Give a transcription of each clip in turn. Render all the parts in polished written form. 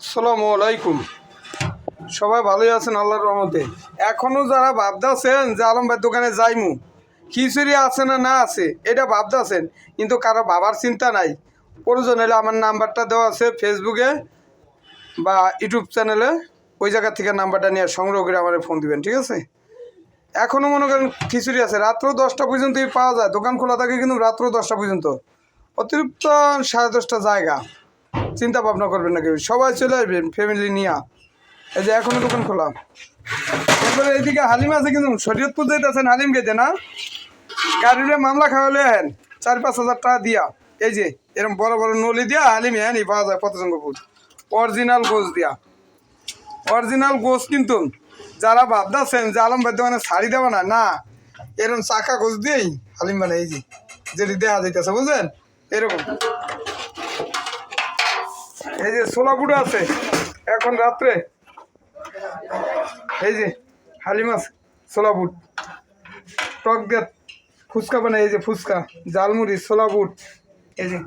আসসালামু আলাইকুম। সবাই ভালোই আছেন আল্লাহর রহমতে। এখনও যারা ভাবতেছেন যে আলম ভাইয়ের দোকানে যাইমু, খিচুড়ি আছে না না আছে এটা ভাবতেছেন, কিন্তু কারো ভাবার চিন্তা নাই। প্রয়োজন হলে আমার নাম্বারটা দেওয়া আছে ফেসবুকে বা ইউটিউব চ্যানেলে, ওই জায়গা থেকে নাম্বারটা নিয়ে সংগ্রহ করে আমার ফোন দিবেন, ঠিক আছে? এখনও মনে করেন খিচুড়ি আছে, রাত্র 10টা পর্যন্তই পাওয়া যায়, দোকান খোলা থাকে কিন্তু রাত্র 10টা পর্যন্ত, অতিরিক্ত 10:30 জায়গা। চিন্তা ভাবনা করবেন না কেউ, সবাই চলে আসবেন ফ্যামিলি নিয়ে। এই যে এখনো দোকান খোলা। এরপরে এইদিকে হালিম আছে, কিন্তু শরীয়তপুর যেতেছেন হালিম খেতে না, গাড়িরে মামলা খাওয়ালে হেন 4-5 হাজার টাকা দিয়া। এই যে এরকম বড় বড় নলি দিয়া হালিম হ্যাঁ পাওয়া যায় পতঙ্গপুর, অরিজিনাল গোস দিয়া, অরিজিনাল গোস। কিন্তু যারা ভাবতেছেন যে আলম ভাই দোকানে শাড়ি দেওয়া না, না, এরকম চাকা গোস দিয়েই হালিম বানায়। এই যে যেটি দেখা যাইতেছে, বুঝলেন? এরকম এই যে ছোলা বুড়ো আছে এখন রাত্রে, এই যে হালিম আছে, ছোলা বুট, টক দিয়ে ফুচকা বানায়। এই যে ফুচকা, জালমুড়ি, ছোলা বুট, এই যে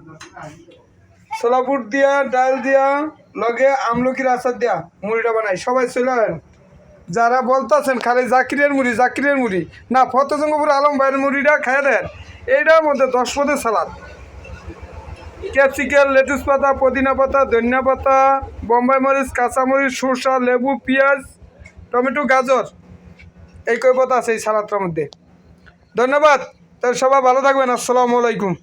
ছোলা বুট দিয়া, ডাল দিয়া, লগে আমলকির আচার দিয়া মুড়িটা বানাই। সবাই চলে আসেন। যারা বলতেছেন খালি জাকিরের মুড়ি, জাকিরের মুড়ি, না, ফতেজঙ্গপুর আলম ভাইয়ের মুড়িটা খাইয়ে দেন। এইটার মধ্যে 10 পদের সালাদ, ক্যাপসিকাম, লেটুস পাতা, পুদিনা পাতা, ধনিয়া পাতা, বোম্বাই মরিচ, কাঁচামরিচ, সরষা, লেবু, পেঁয়াজ, টমেটো, গাজর, এই কয় পাতা আছে এই সালাদটার মধ্যে। ধন্যবাদ। তাহলে সবাই ভালো থাকবেন। আসসালামু আলাইকুম।